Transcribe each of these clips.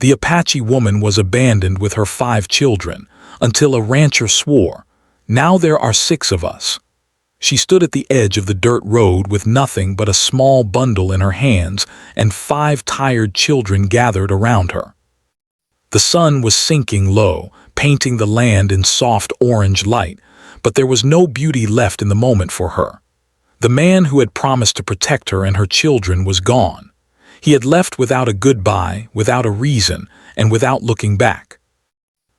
The Apache woman was abandoned with her 5 children, until a rancher swore, "Now there are 6 of us." She stood at the edge of the dirt road with nothing but a small bundle in her hands, and 5 tired children gathered around her. The sun was sinking low, painting the land in soft orange light, but there was no beauty left in the moment for her. The man who had promised to protect her and her children was gone. He had left without a goodbye, without a reason, and without looking back.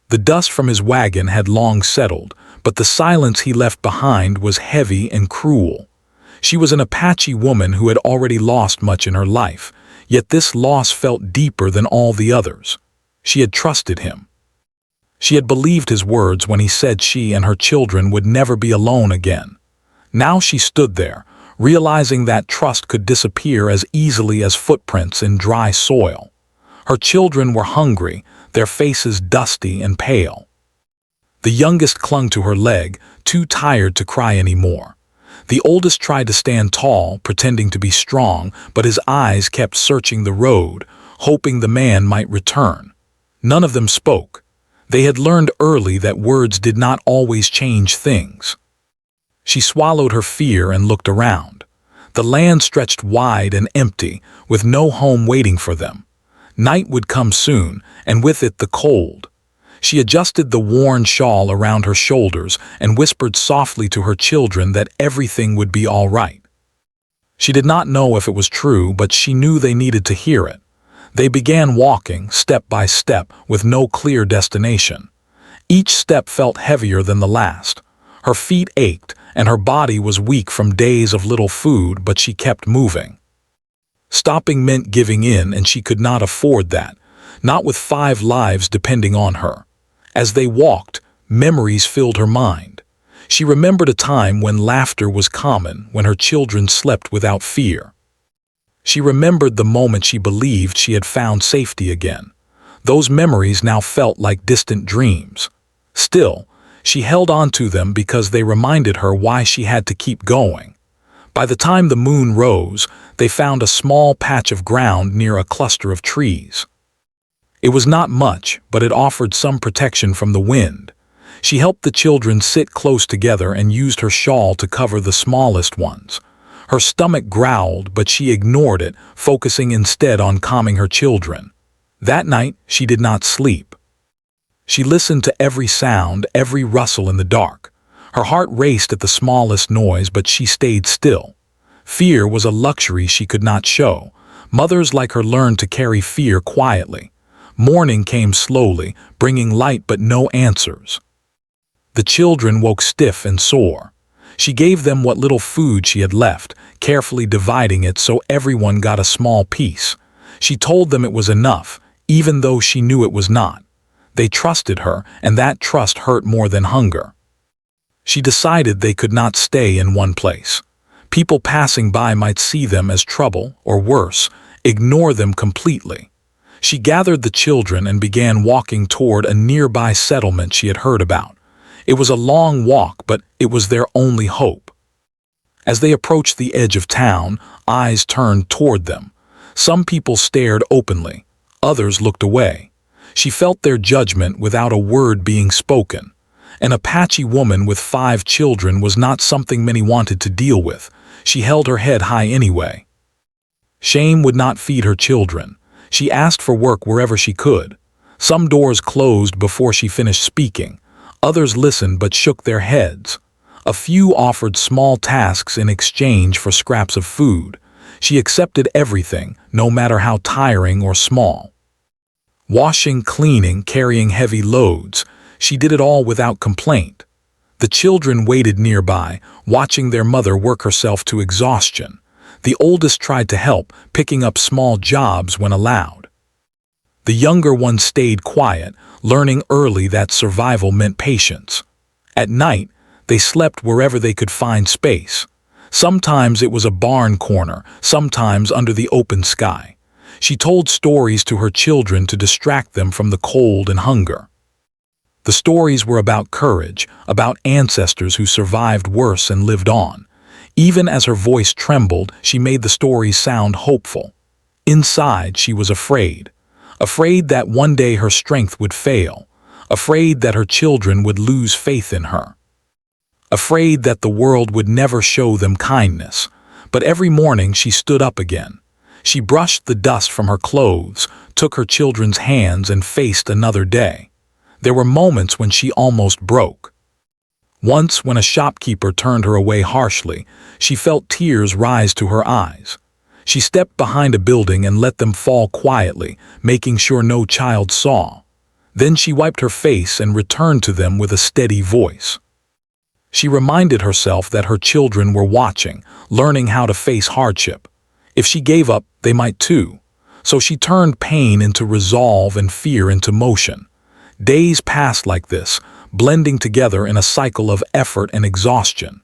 The dust from his wagon had long settled, but the silence he left behind was heavy and cruel. She was an Apache woman who had already lost much in her life, yet this loss felt deeper than all the others. She had trusted him. She had believed his words when he said she and her children would never be alone again. Now she stood there, realizing that trust could disappear as easily as footprints in dry soil. Her children were hungry, their faces dusty and pale. The youngest clung to her leg, too tired to cry anymore. The oldest tried to stand tall, pretending to be strong, but his eyes kept searching the road, hoping the man might return. None of them spoke. They had learned early that words did not always change things. She swallowed her fear and looked around. The land stretched wide and empty, with no home waiting for them. Night would come soon, and with it the cold. She adjusted the worn shawl around her shoulders and whispered softly to her children that everything would be all right. She did not know if it was true, but she knew they needed to hear it. They began walking, step by step, with no clear destination. Each step felt heavier than the last. Her feet ached, and her body was weak from days of little food, but she kept moving. Stopping meant giving in, and she could not afford that, not with 5 lives depending on her. As they walked, memories filled her mind. She remembered a time when laughter was common, when her children slept without fear. She remembered the moment she believed she had found safety again. Those memories now felt like distant dreams. Still, she held on to them because they reminded her why she had to keep going. By the time the moon rose, they found a small patch of ground near a cluster of trees. It was not much, but it offered some protection from the wind. She helped the children sit close together and used her shawl to cover the smallest ones. Her stomach growled, but she ignored it, focusing instead on calming her children. That night, she did not sleep. She listened to every sound, every rustle in the dark. Her heart raced at the smallest noise, but she stayed still. Fear was a luxury she could not show. Mothers like her learned to carry fear quietly. Morning came slowly, bringing light but no answers. The children woke stiff and sore. She gave them what little food she had left, carefully dividing it so everyone got a small piece. She told them it was enough, even though she knew it was not. They trusted her, and that trust hurt more than hunger. She decided they could not stay in one place. People passing by might see them as trouble, or worse, ignore them completely. She gathered the children and began walking toward a nearby settlement she had heard about. It was a long walk, but it was their only hope. As they approached the edge of town, eyes turned toward them. Some people stared openly, others looked away. She felt their judgment without a word being spoken. An Apache woman with 5 children was not something many wanted to deal with. She held her head high anyway. Shame would not feed her children. She asked for work wherever she could. Some doors closed before she finished speaking. Others listened but shook their heads. A few offered small tasks in exchange for scraps of food. She accepted everything, no matter how tiring or small. Washing, cleaning, carrying heavy loads, she did it all without complaint. The children waited nearby, watching their mother work herself to exhaustion. The oldest tried to help, picking up small jobs when allowed. The younger one stayed quiet, learning early that survival meant patience. At night, they slept wherever they could find space. Sometimes it was a barn corner, sometimes under the open sky. She told stories to her children to distract them from the cold and hunger. The stories were about courage, about ancestors who survived worse and lived on. Even as her voice trembled, she made the stories sound hopeful. Inside, she was afraid. afraid that one day her strength would fail, afraid that her children would lose faith in her, afraid that the world would never show them kindness. But every morning she stood up again. She brushed the dust from her clothes, took her children's hands, and faced another day. There were moments when she almost broke. Once, when a shopkeeper turned her away harshly, she felt tears rise to her eyes. She stepped behind a building and let them fall quietly, making sure no child saw. Then she wiped her face and returned to them with a steady voice. She reminded herself that her children were watching, learning how to face hardship. If she gave up, they might too. So she turned pain into resolve and fear into motion. Days passed like this, blending together in a cycle of effort and exhaustion.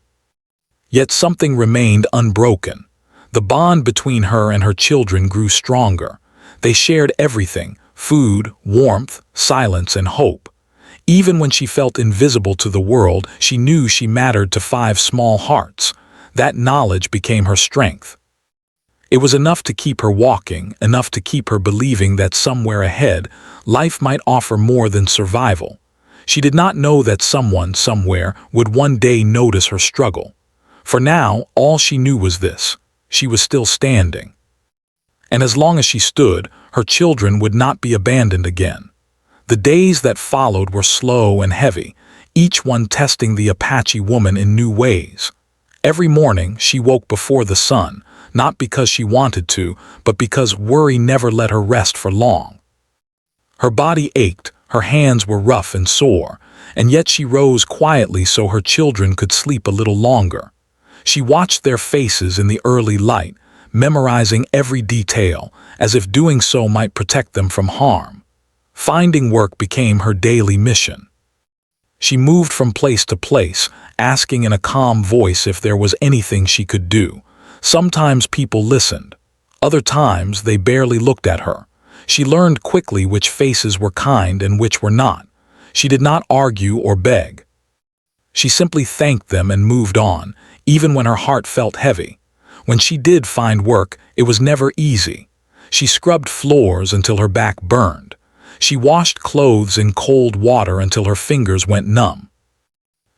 Yet something remained unbroken. The bond between her and her children grew stronger. They shared everything: food, warmth, silence, and hope. Even when she felt invisible to the world, she knew she mattered to 5 small hearts. That knowledge became her strength. It was enough to keep her walking, enough to keep her believing that somewhere ahead, life might offer more than survival. She did not know that someone, somewhere, would one day notice her struggle. For now, all she knew was this: she was still standing. And as long as she stood, her children would not be abandoned again. The days that followed were slow and heavy, each one testing the Apache woman in new ways. Every morning, she woke before the sun, not because she wanted to, but because worry never let her rest for long. Her body ached, her hands were rough and sore, and yet she rose quietly so her children could sleep a little longer. She watched their faces in the early light, memorizing every detail, as if doing so might protect them from harm. Finding work became her daily mission. She moved from place to place, asking in a calm voice if there was anything she could do. Sometimes people listened. Other times they barely looked at her. She learned quickly which faces were kind and which were not. She did not argue or beg. She simply thanked them and moved on, even when her heart felt heavy. When she did find work, it was never easy. She scrubbed floors until her back burned. She washed clothes in cold water until her fingers went numb.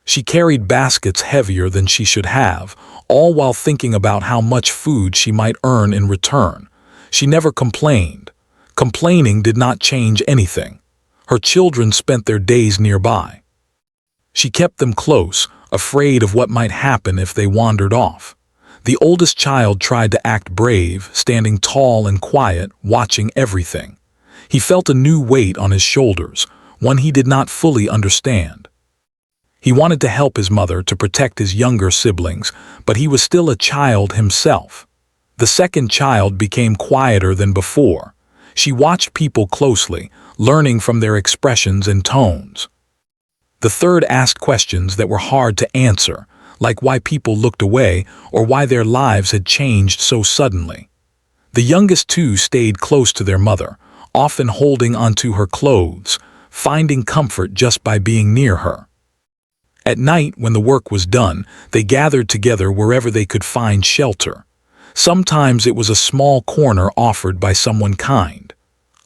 She carried baskets heavier than she should have, all while thinking about how much food she might earn in return. She never complained. Complaining did not change anything. Her children spent their days nearby. She kept them close, afraid of what might happen if they wandered off. The oldest child tried to act brave, standing tall and quiet, watching everything. He felt a new weight on his shoulders, one he did not fully understand. He wanted to help his mother, to protect his younger siblings, but he was still a child himself. The second child became quieter than before. She watched people closely, learning from their expressions and tones. The third asked questions that were hard to answer, like why people looked away or why their lives had changed so suddenly. The youngest two stayed close to their mother, often holding onto her clothes, finding comfort just by being near her. At night, when the work was done, they gathered together wherever they could find shelter. Sometimes it was a small corner offered by someone kind.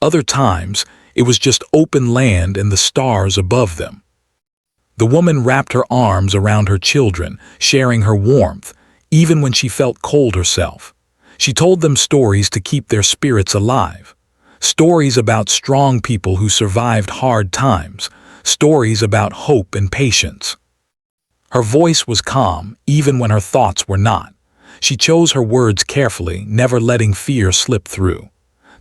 Other times, it was just open land and the stars above them. The woman wrapped her arms around her children, sharing her warmth, even when she felt cold herself. She told them stories to keep their spirits alive. Stories about strong people who survived hard times. Stories about hope and patience. Her voice was calm, even when her thoughts were not. She chose her words carefully, never letting fear slip through.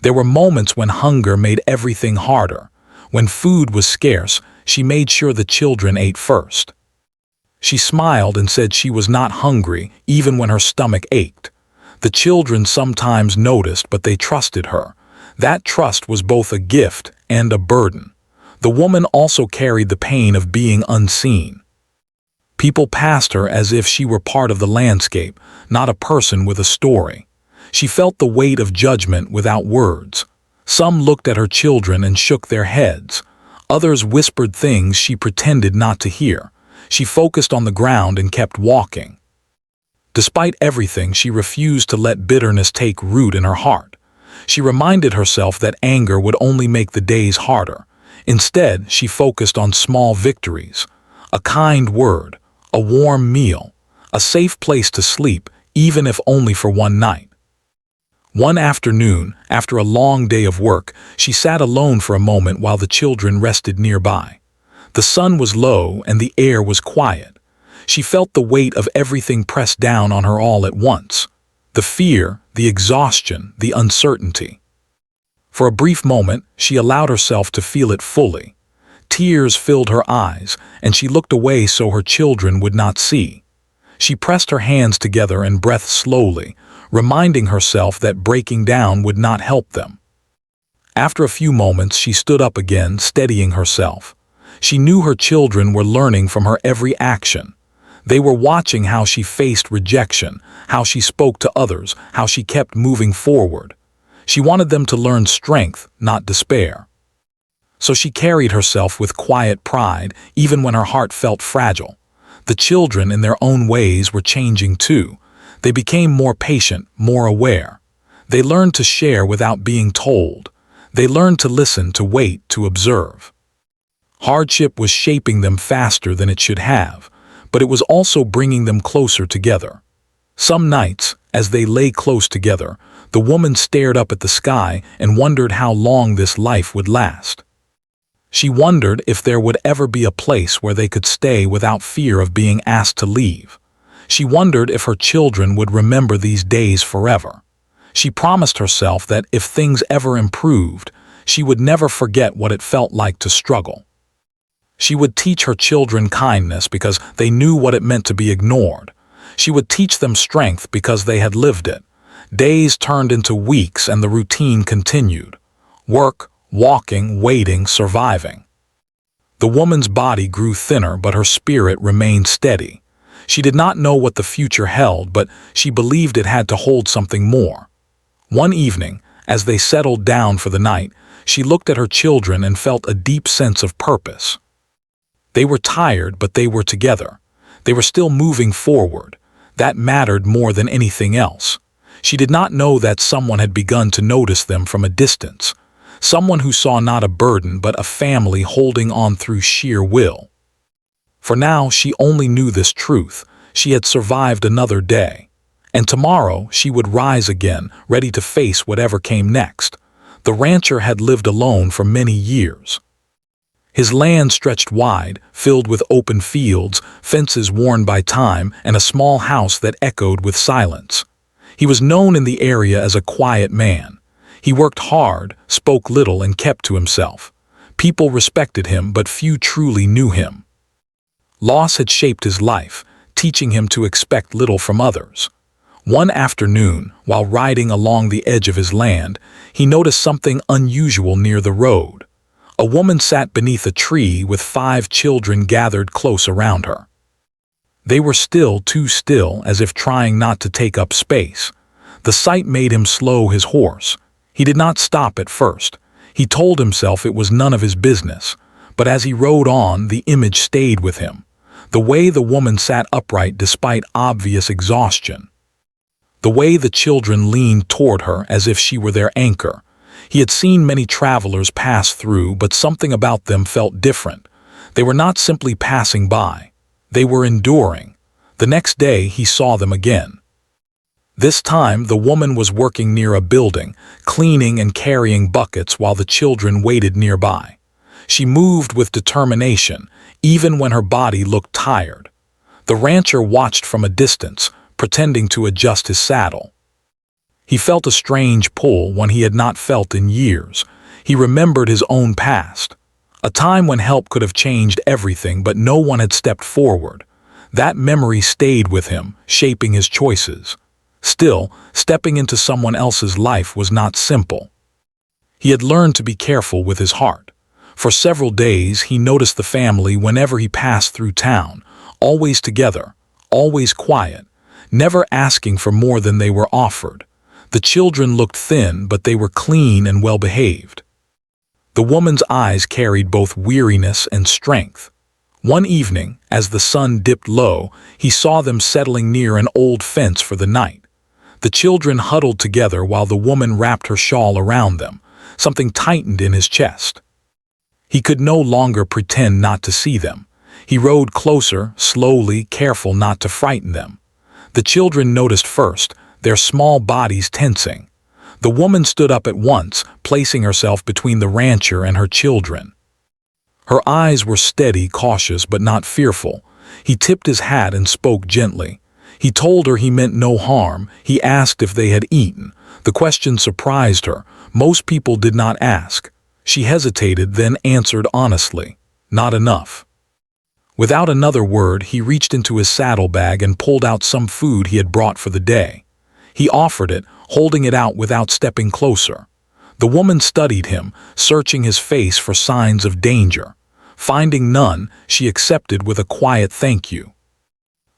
There were moments when hunger made everything harder. When food was scarce, she made sure the children ate first. She smiled and said she was not hungry, even when her stomach ached. The children sometimes noticed, but they trusted her. That trust was both a gift and a burden. The woman also carried the pain of being unseen. People passed her as if she were part of the landscape, not a person with a story. She felt the weight of judgment without words. Some looked at her children and shook their heads. Others whispered things she pretended not to hear. She focused on the ground and kept walking. Despite everything, she refused to let bitterness take root in her heart. She reminded herself that anger would only make the days harder. Instead, she focused on small victories. A kind word, a warm meal, a safe place to sleep, even if only for one night. One afternoon, after a long day of work, she sat alone for a moment while the children rested nearby. The sun was low and the air was quiet. She felt the weight of everything pressed down on her all at once. The fear, the exhaustion, the uncertainty. For a brief moment, she allowed herself to feel it fully. Tears filled her eyes, and she looked away so her children would not see. She pressed her hands together and breathed slowly, reminding herself that breaking down would not help them. After a few moments, she stood up again, steadying herself. She knew her children were learning from her every action. They were watching how she faced rejection, how she spoke to others, how she kept moving forward. She wanted them to learn strength, not despair. So she carried herself with quiet pride, even when her heart felt fragile. The children, in their own ways, were changing too. They became more patient, more aware. They learned to share without being told. They learned to listen, to wait, to observe. Hardship was shaping them faster than it should have, but it was also bringing them closer together. Some nights, as they lay close together, the woman stared up at the sky and wondered how long this life would last. She wondered if there would ever be a place where they could stay without fear of being asked to leave. She wondered if her children would remember these days forever. She promised herself that if things ever improved, she would never forget what it felt like to struggle. She would teach her children kindness because they knew what it meant to be ignored. She would teach them strength because they had lived it. Days turned into weeks and the routine continued. Work, walking, waiting, surviving. The woman's body grew thinner, but her spirit remained steady. She did not know what the future held, but she believed it had to hold something more. One evening, as they settled down for the night, she looked at her children and felt a deep sense of purpose. They were tired, but they were together. They were still moving forward. That mattered more than anything else. She did not know that someone had begun to notice them from a distance. Someone who saw not a burden, but a family holding on through sheer will. For now, she only knew this truth. She had survived another day. And tomorrow, she would rise again, ready to face whatever came next. The rancher had lived alone for many years. His land stretched wide, filled with open fields, fences worn by time, and a small house that echoed with silence. He was known in the area as a quiet man. He worked hard, spoke little, and kept to himself. People respected him, but few truly knew him. Loss had shaped his life, teaching him to expect little from others. One afternoon, while riding along the edge of his land, he noticed something unusual near the road. A woman sat beneath a tree with 5 children gathered close around her. They were still, too still, as if trying not to take up space. The sight made him slow his horse. He did not stop at first. He told himself it was none of his business. But as he rode on, the image stayed with him. The way the woman sat upright despite obvious exhaustion. The way the children leaned toward her as if she were their anchor. He had seen many travelers pass through, but something about them felt different. They were not simply passing by. They were enduring. The next day, he saw them again. This time, the woman was working near a building, cleaning and carrying buckets while the children waited nearby. She moved with determination, even when her body looked tired. The rancher watched from a distance, pretending to adjust his saddle. He felt a strange pull one he had not felt in years. He remembered his own past. A time when help could have changed everything, but no one had stepped forward. That memory stayed with him, shaping his choices. Still, stepping into someone else's life was not simple. He had learned to be careful with his heart. For several days, he noticed the family whenever he passed through town, always together, always quiet, never asking for more than they were offered. The children looked thin, but they were clean and well-behaved. The woman's eyes carried both weariness and strength. One evening, as the sun dipped low, he saw them settling near an old fence for the night. The children huddled together while the woman wrapped her shawl around them. Something tightened in his chest. He could no longer pretend not to see them. He rode closer, slowly, careful not to frighten them. The children noticed first, their small bodies tensing. The woman stood up at once, placing herself between the rancher and her children. Her eyes were steady, cautious, but not fearful. He tipped his hat and spoke gently. He told her he meant no harm. He asked if they had eaten. The question surprised her. Most people did not ask. She hesitated, then answered honestly, "Not enough." Without another word, he reached into his saddlebag and pulled out some food he had brought for the day. He offered it, holding it out without stepping closer. The woman studied him, searching his face for signs of danger. Finding none, she accepted with a quiet thank you.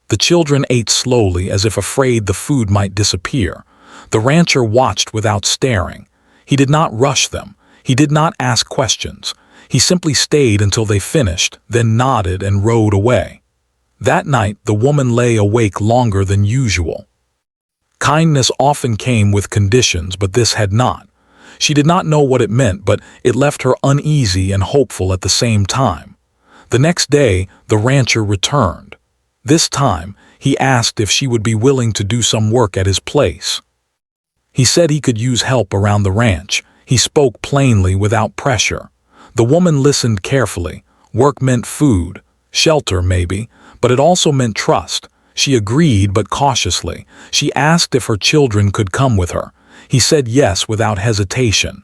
The children ate slowly, as if afraid the food might disappear. The rancher watched without staring. He did not rush them. He did not ask questions. He simply stayed until they finished, then nodded and rode away. That night, the woman lay awake longer than usual. Kindness often came with conditions, but this had not. She did not know what it meant, but it left her uneasy and hopeful at the same time. The next day, the rancher returned. This time, he asked if she would be willing to do some work at his place. He said he could use help around the ranch. He spoke plainly without pressure. The woman listened carefully. Work meant food, shelter maybe, but it also meant trust. She agreed, but cautiously. She asked if her children could come with her. He said yes without hesitation.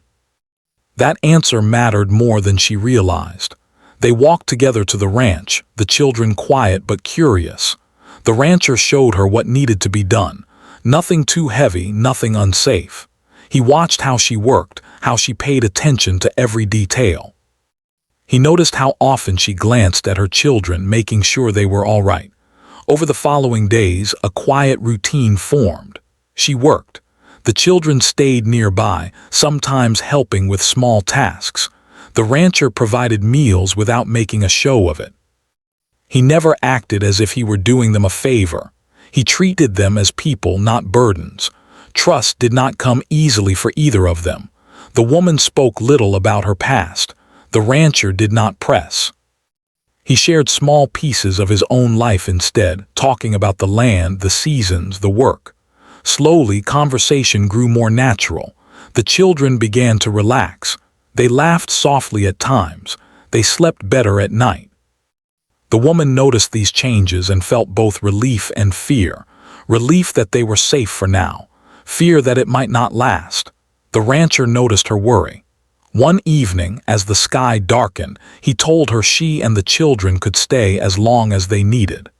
That answer mattered more than she realized. They walked together to the ranch, the children quiet but curious. The rancher showed her what needed to be done. Nothing too heavy, nothing unsafe. He watched how she worked, how she paid attention to every detail. He noticed how often she glanced at her children, making sure they were all right. Over the following days, a quiet routine formed. She worked. The children stayed nearby, sometimes helping with small tasks. The rancher provided meals without making a show of it. He never acted as if he were doing them a favor. He treated them as people, not burdens. Trust did not come easily for either of them. The woman spoke little about her past. The rancher did not press. He shared small pieces of his own life instead, talking about the land, the seasons, the work. Slowly, conversation grew more natural. The children began to relax. They laughed softly at times. They slept better at night. The woman noticed these changes and felt both relief and fear. Relief that they were safe for now. Fear that it might not last. The rancher noticed her worry. One evening, as the sky darkened, he told her she and the children could stay as long as they needed.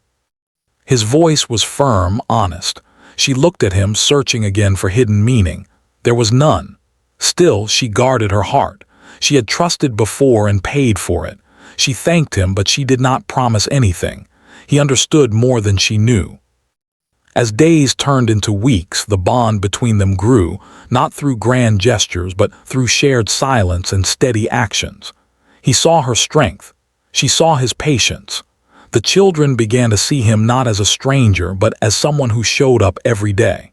His voice was firm, honest. She looked at him, searching again for hidden meaning. There was none. Still, she guarded her heart. She had trusted before and paid for it. She thanked him, but she did not promise anything. He understood more than she knew. As days turned into weeks, the bond between them grew, not through grand gestures, but through shared silence and steady actions. He saw her strength. She saw his patience. The children began to see him not as a stranger, but as someone who showed up every day.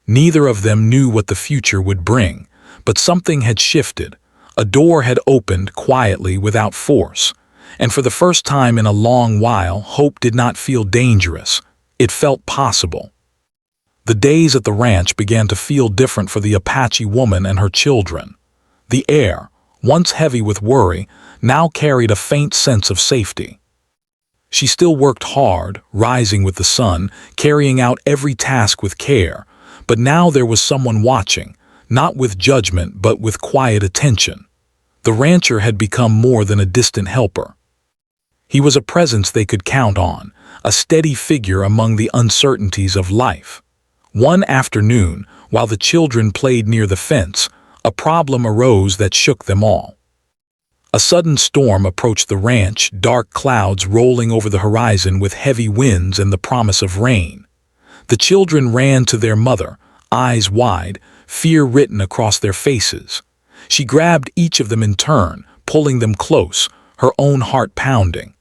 Neither of them knew what the future would bring, but something had shifted. A door had opened quietly without force, and for the first time in a long while, hope did not feel dangerous. It felt possible. The days at the ranch began to feel different for the Apache woman and her children. The air, once heavy with worry, now carried a faint sense of safety. She still worked hard, rising with the sun, carrying out every task with care, but now there was someone watching, not with judgment but with quiet attention. The rancher had become more than a distant helper. He was a presence they could count on, a steady figure among the uncertainties of life. One afternoon, while the children played near the fence, a problem arose that shook them all. A sudden storm approached the ranch, dark clouds rolling over the horizon with heavy winds and the promise of rain. The children ran to their mother, eyes wide, fear written across their faces. She grabbed each of them in turn, pulling them close, her own heart pounding.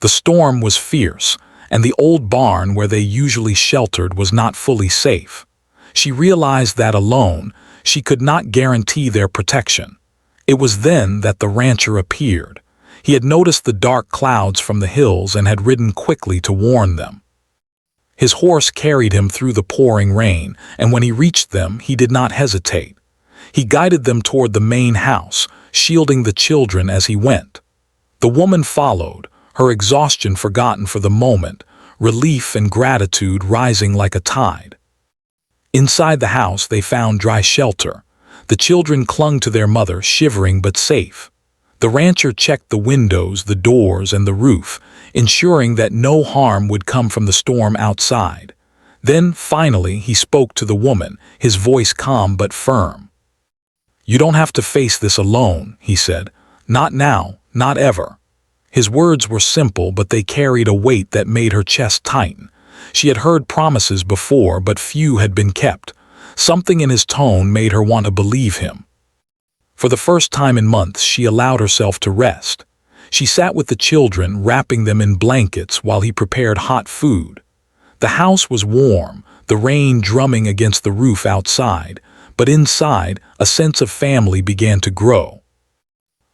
The storm was fierce. and the old barn where they usually sheltered was not fully safe. She realized that alone, she could not guarantee their protection. It was then that the rancher appeared. He had noticed the dark clouds from the hills and had ridden quickly to warn them. His horse carried him through the pouring rain, and when he reached them, he did not hesitate. He guided them toward the main house, shielding the children as he went. The woman followed, her exhaustion forgotten for the moment, relief and gratitude rising like a tide. Inside the house they found dry shelter. The children clung to their mother, shivering but safe. The rancher checked the windows, the doors, and the roof, ensuring that no harm would come from the storm outside. Then, finally, he spoke to the woman, his voice calm but firm. "You don't have to face this alone," he said. "Not now, not ever." His words were simple, but they carried a weight that made her chest tighten. She had heard promises before, but few had been kept. Something in his tone made her want to believe him. For the first time in months, she allowed herself to rest. She sat with the children, wrapping them in blankets while he prepared hot food. The house was warm, the rain drumming against the roof outside, but inside, a sense of family began to grow.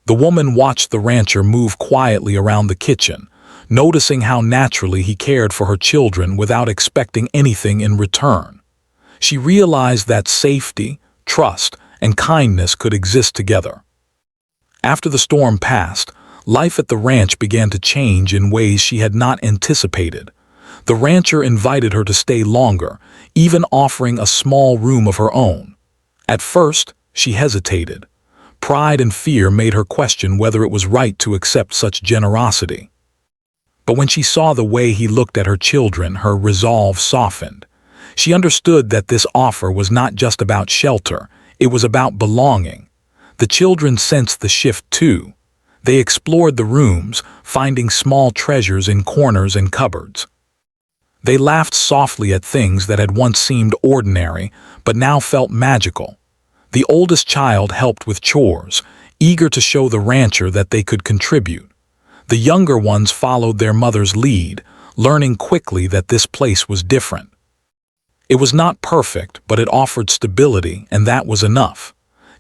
The woman watched the rancher move quietly around the kitchen, noticing how naturally he cared for her children without expecting anything in return. She realized that safety, trust, and kindness could exist together. After the storm passed, life at the ranch began to change in ways she had not anticipated. The rancher invited her to stay longer, even offering a small room of her own. At first, she hesitated. Pride and fear made her question whether it was right to accept such generosity. But when she saw the way he looked at her children, her resolve softened. She understood that this offer was not just about shelter, it was about belonging. The children sensed the shift too. They explored the rooms, finding small treasures in corners and cupboards. They laughed softly at things that had once seemed ordinary, but now felt magical. The oldest child helped with chores, eager to show the rancher that they could contribute. The younger ones followed their mother's lead, learning quickly that this place was different. It was not perfect, but it offered stability, and that was enough.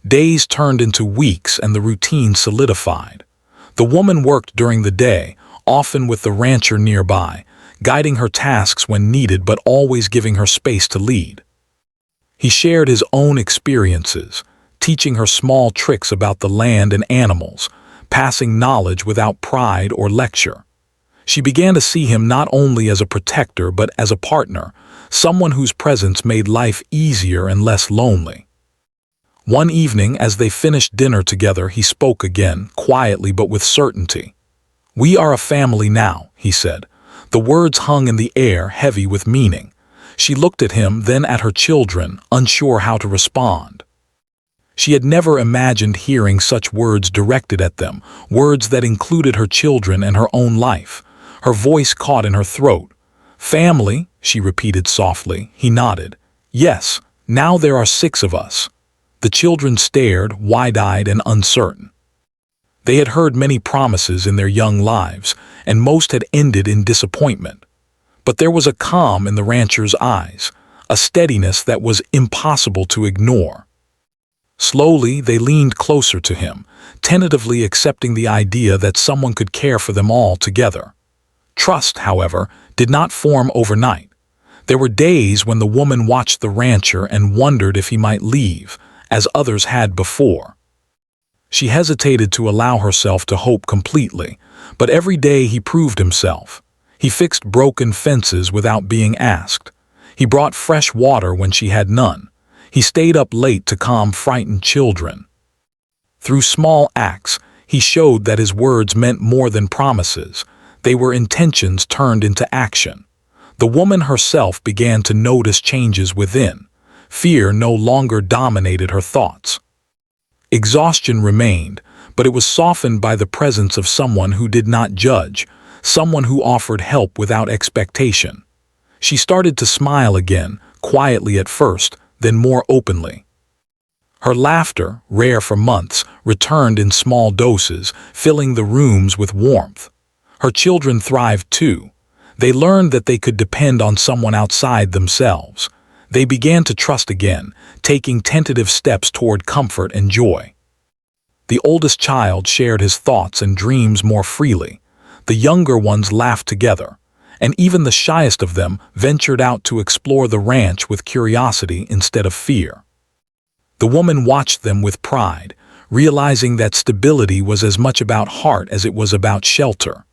Days turned into weeks and the routine solidified. The woman worked during the day, often with the rancher nearby, guiding her tasks when needed but always giving her space to lead. He shared his own experiences, teaching her small tricks about the land and animals, passing knowledge without pride or lecture. She began to see him not only as a protector but as a partner, someone whose presence made life easier and less lonely. One evening, as they finished dinner together, he spoke again, quietly but with certainty. "We are a family now," he said. The words hung in the air, heavy with meaning. She looked at him, then at her children, unsure how to respond. She had never imagined hearing such words directed at them, words that included her children and her own life. Her voice caught in her throat. "Family," she repeated softly. He nodded. "Yes, now there are 6 of us." The children stared, wide-eyed and uncertain. They had heard many promises in their young lives, and most had ended in disappointment. But there was a calm in the rancher's eyes, a steadiness that was impossible to ignore. Slowly, they leaned closer to him, tentatively accepting the idea that someone could care for them all together. Trust, however, did not form overnight. There were days when the woman watched the rancher and wondered if he might leave, as others had before. She hesitated to allow herself to hope completely, but every day he proved himself. He fixed broken fences without being asked. He brought fresh water when she had none. He stayed up late to calm frightened children. Through small acts, he showed that his words meant more than promises. They were intentions turned into action. The woman herself began to notice changes within. Fear no longer dominated her thoughts. Exhaustion remained, but it was softened by the presence of someone who did not judge, someone who offered help without expectation. She started to smile again, quietly at first, then more openly. Her laughter, rare for months, returned in small doses, filling the rooms with warmth. Her children thrived too. They learned that they could depend on someone outside themselves. They began to trust again, taking tentative steps toward comfort and joy. The oldest child shared his thoughts and dreams more freely. The younger ones laughed together, and even the shyest of them ventured out to explore the ranch with curiosity instead of fear. The woman watched them with pride, realizing that stability was as much about heart as it was about shelter.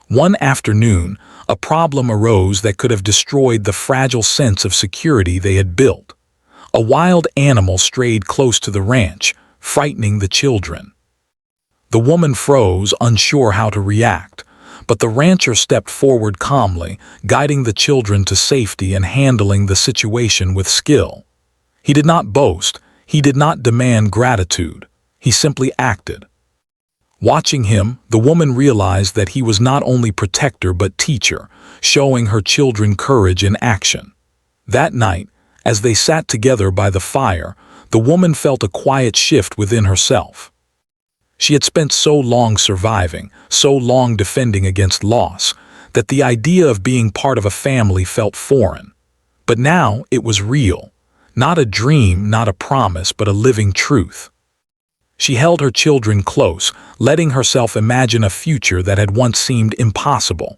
One afternoon, a problem arose that could have destroyed the fragile sense of security they had built. A wild animal strayed close to the ranch, frightening the children. The woman froze, unsure how to react, but the rancher stepped forward calmly, guiding the children to safety and handling the situation with skill. He did not boast, he did not demand gratitude, he simply acted. Watching him, the woman realized that he was not only protector but teacher, showing her children courage in action. That night, as they sat together by the fire, the woman felt a quiet shift within herself. She had spent so long surviving, so long defending against loss, that the idea of being part of a family felt foreign. But now it was real. Not a dream, not a promise, but a living truth. She held her children close, letting herself imagine a future that had once seemed impossible.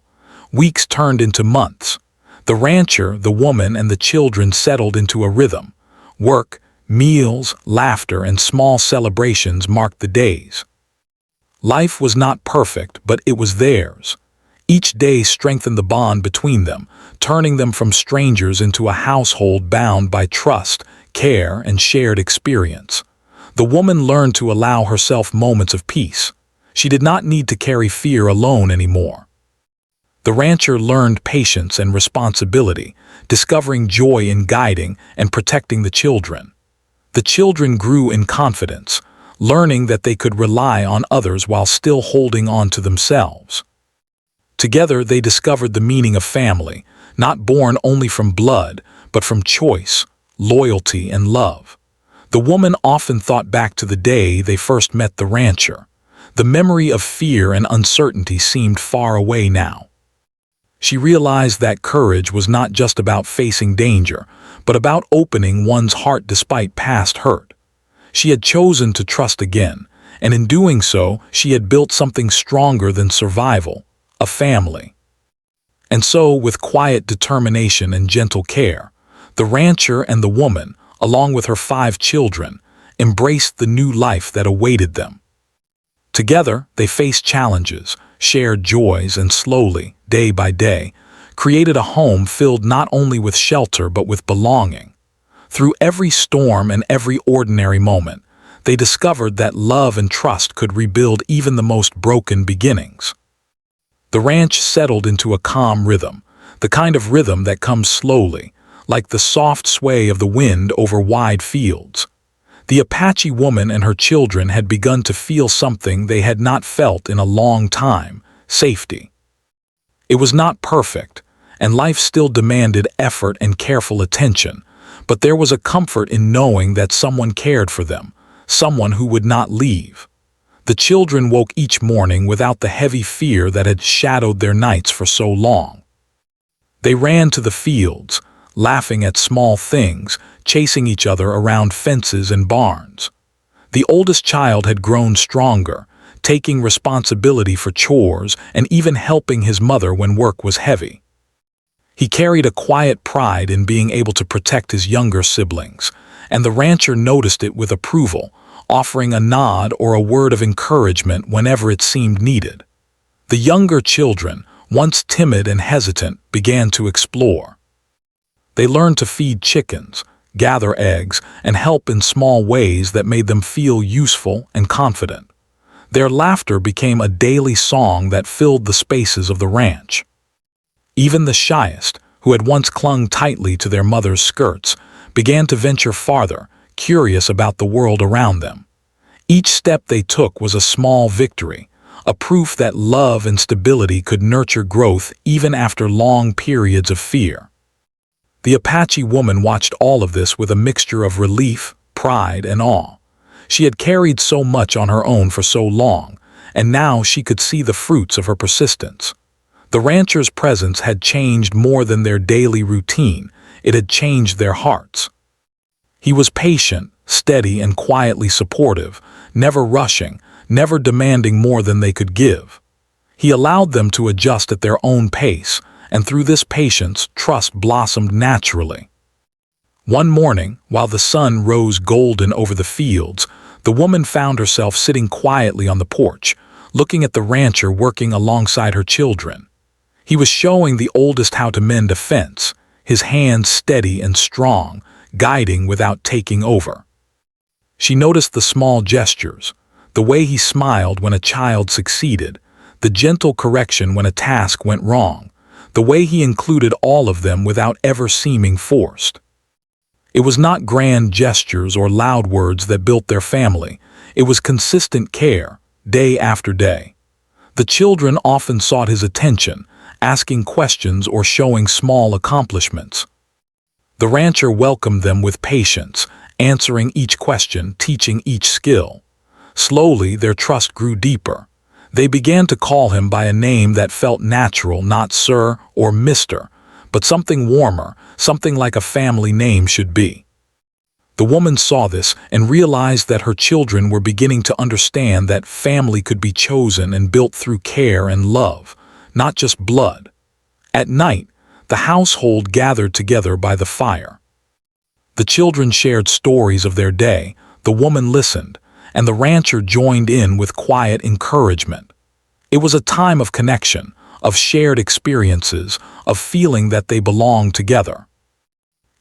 Weeks turned into months. The rancher, the woman, and the children settled into a rhythm. Work, meals, laughter, and small celebrations marked the days. Life was not perfect, but it was theirs. Each day strengthened the bond between them, turning them from strangers into a household bound by trust, care, and shared experience. The woman learned to allow herself moments of peace. She did not need to carry fear alone anymore. The rancher learned patience and responsibility, discovering joy in guiding and protecting the children. The children grew in confidence, learning that they could rely on others while still holding on to themselves. Together they discovered the meaning of family, not born only from blood, but from choice, loyalty, and love. The woman often thought back to the day they first met the rancher. The memory of fear and uncertainty seemed far away now. She realized that courage was not just about facing danger, but about opening one's heart despite past hurt. She had chosen to trust again, and in doing so, she had built something stronger than survival, a family. And so, with quiet determination and gentle care, the rancher and the woman, along with her 5 children, embraced the new life that awaited them. Together, they faced challenges, shared joys, and slowly, day by day, created a home filled not only with shelter but with belonging. Through every storm and every ordinary moment, they discovered that love and trust could rebuild even the most broken beginnings. The ranch settled into a calm rhythm, the kind of rhythm that comes slowly, like the soft sway of the wind over wide fields. The Apache woman and her children had begun to feel something they had not felt in a long time: safety. It was not perfect, and life still demanded effort and careful attention, but there was a comfort in knowing that someone cared for them, someone who would not leave. The children woke each morning without the heavy fear that had shadowed their nights for so long. They ran to the fields, laughing at small things, chasing each other around fences and barns. The oldest child had grown stronger, taking responsibility for chores and even helping his mother when work was heavy. He carried a quiet pride in being able to protect his younger siblings, and the rancher noticed it with approval, offering a nod or a word of encouragement whenever it seemed needed. The younger children, once timid and hesitant, began to explore. They learned to feed chickens, gather eggs, and help in small ways that made them feel useful and confident. Their laughter became a daily song that filled the spaces of the ranch. Even the shyest, who had once clung tightly to their mother's skirts, began to venture farther, curious about the world around them. Each step they took was a small victory, a proof that love and stability could nurture growth even after long periods of fear. The Apache woman watched all of this with a mixture of relief, pride, and awe. She had carried so much on her own for so long, and now she could see the fruits of her persistence. The rancher's presence had changed more than their daily routine. It had changed their hearts. He was patient, steady, and quietly supportive, never rushing, never demanding more than they could give. He allowed them to adjust at their own pace, and through this patience, trust blossomed naturally. One morning, while the sun rose golden over the fields, the woman found herself sitting quietly on the porch, looking at the rancher working alongside her children. He was showing the oldest how to mend a fence, his hands steady and strong, guiding without taking over. She noticed the small gestures, the way he smiled when a child succeeded, the gentle correction when a task went wrong, the way he included all of them without ever seeming forced. It was not grand gestures or loud words that built their family. It was consistent care, day after day. The children often sought his attention, asking questions or showing small accomplishments. The rancher welcomed them with patience, answering each question, teaching each skill. Slowly, their trust grew deeper. They began to call him by a name that felt natural, not Sir or Mister, but something warmer, something like a family name should be. The woman saw this and realized that her children were beginning to understand that family could be chosen and built through care and love, not just blood. At night, the household gathered together by the fire. The children shared stories of their day, the woman listened, and the rancher joined in with quiet encouragement. It was a time of connection, of shared experiences, of feeling that they belonged together.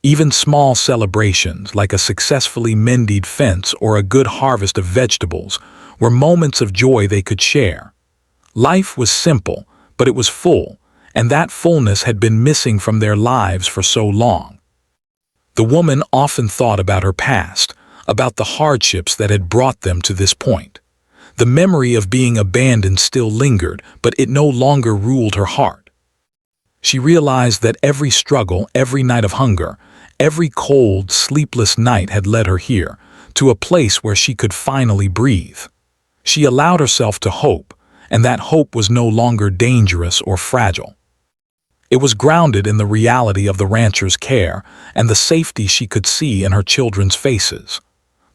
Even small celebrations like a successfully mended fence or a good harvest of vegetables were moments of joy they could share. Life was simple, but it was full, and that fullness had been missing from their lives for so long. The woman often thought about her past, about the hardships that had brought them to this point. The memory of being abandoned still lingered, but it no longer ruled her heart. She realized that every struggle, every night of hunger, every cold, sleepless night had led her here, to a place where she could finally breathe. She allowed herself to hope, and that hope was no longer dangerous or fragile. It was grounded in the reality of the rancher's care and the safety she could see in her children's faces.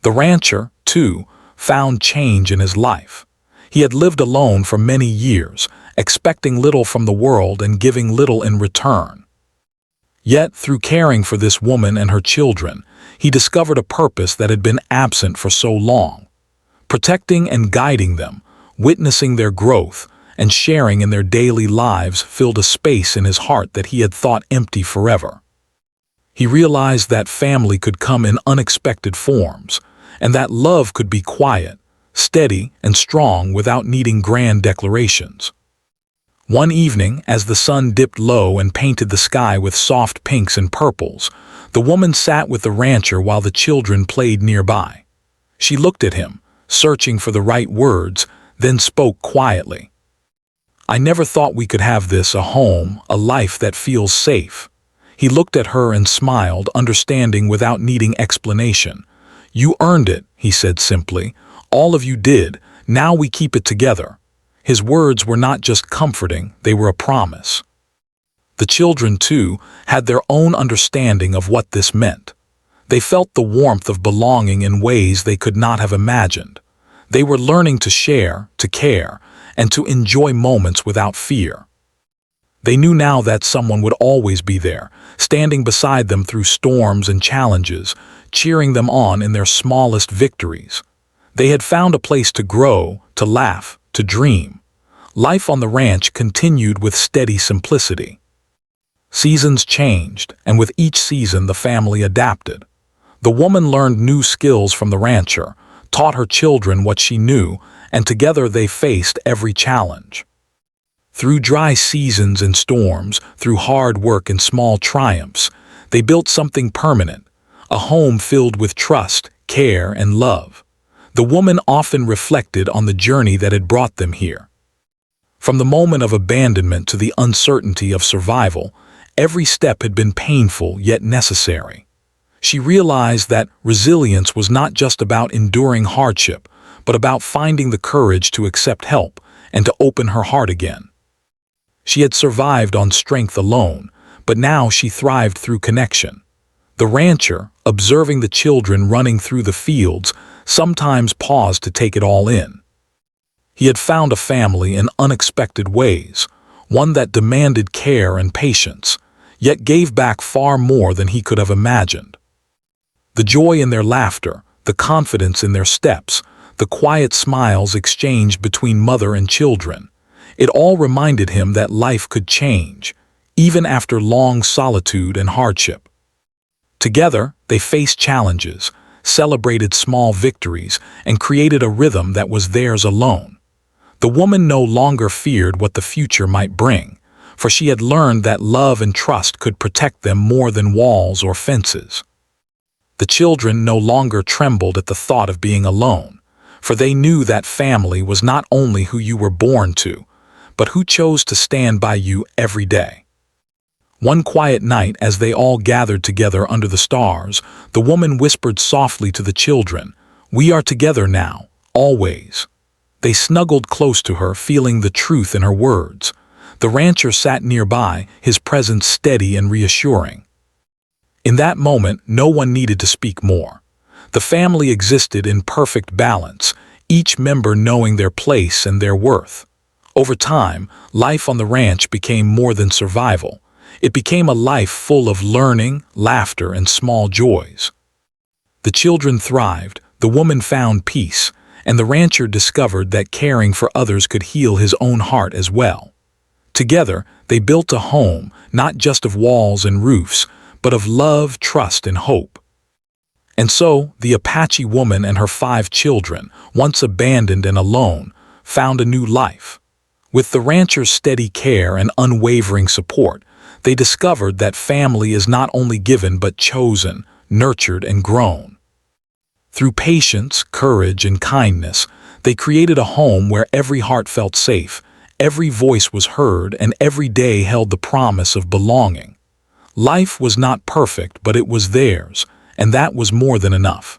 The rancher, too, found change in his life. He had lived alone for many years, expecting little from the world and giving little in return. Yet, through caring for this woman and her children, he discovered a purpose that had been absent for so long. Protecting and guiding them, witnessing their growth, and sharing in their daily lives filled a space in his heart that he had thought empty forever. He realized that family could come in unexpected forms, and that love could be quiet, steady, and strong without needing grand declarations. One evening, as the sun dipped low and painted the sky with soft pinks and purples, the woman sat with the rancher while the children played nearby. She looked at him, searching for the right words, then spoke quietly. "I never thought we could have this, a home, a life that feels safe." He looked at her and smiled, understanding without needing explanation. "You earned it," he said simply. "All of you did. Now we keep it together." His words were not just comforting, they were a promise. The children, too, had their own understanding of what this meant. They felt the warmth of belonging in ways they could not have imagined. They were learning to share, to care, and to enjoy moments without fear. They knew now that someone would always be there, standing beside them through storms and challenges, cheering them on in their smallest victories. They had found a place to grow, to laugh, to dream. Life on the ranch continued with steady simplicity. Seasons changed, and with each season the family adapted. The woman learned new skills from the rancher, taught her children what she knew, and together they faced every challenge. Through dry seasons and storms, through hard work and small triumphs, they built something permanent, a home filled with trust, care, and love. The woman often reflected on the journey that had brought them here. From the moment of abandonment to the uncertainty of survival, every step had been painful yet necessary. She realized that resilience was not just about enduring hardship, but about finding the courage to accept help and to open her heart again. She had survived on strength alone, but now she thrived through connection. The rancher, observing the children running through the fields, sometimes paused to take it all in. He had found a family in unexpected ways, one that demanded care and patience, yet gave back far more than he could have imagined. The joy in their laughter, the confidence in their steps, the quiet smiles exchanged between mother and children, it all reminded him that life could change, even after long solitude and hardship. Together, they faced challenges, celebrated small victories, and created a rhythm that was theirs alone. The woman no longer feared what the future might bring, for she had learned that love and trust could protect them more than walls or fences. The children no longer trembled at the thought of being alone, for they knew that family was not only who you were born to, but who chose to stand by you every day. One quiet night, as they all gathered together under the stars, the woman whispered softly to the children, "We are together now, always." They snuggled close to her, feeling the truth in her words. The rancher sat nearby, his presence steady and reassuring. In that moment, no one needed to speak more. The family existed in perfect balance, each member knowing their place and their worth. Over time, life on the ranch became more than survival. It became a life full of learning, laughter, and small joys. The children thrived, the woman found peace, and the rancher discovered that caring for others could heal his own heart as well. Together, they built a home, not just of walls and roofs, but of love, trust, and hope. And so, the Apache woman and her 5 children, once abandoned and alone, found a new life. With the rancher's steady care and unwavering support, they discovered that family is not only given but chosen, nurtured, and grown. Through patience, courage, and kindness, they created a home where every heart felt safe, every voice was heard, and every day held the promise of belonging. Life was not perfect, but it was theirs, and that was more than enough.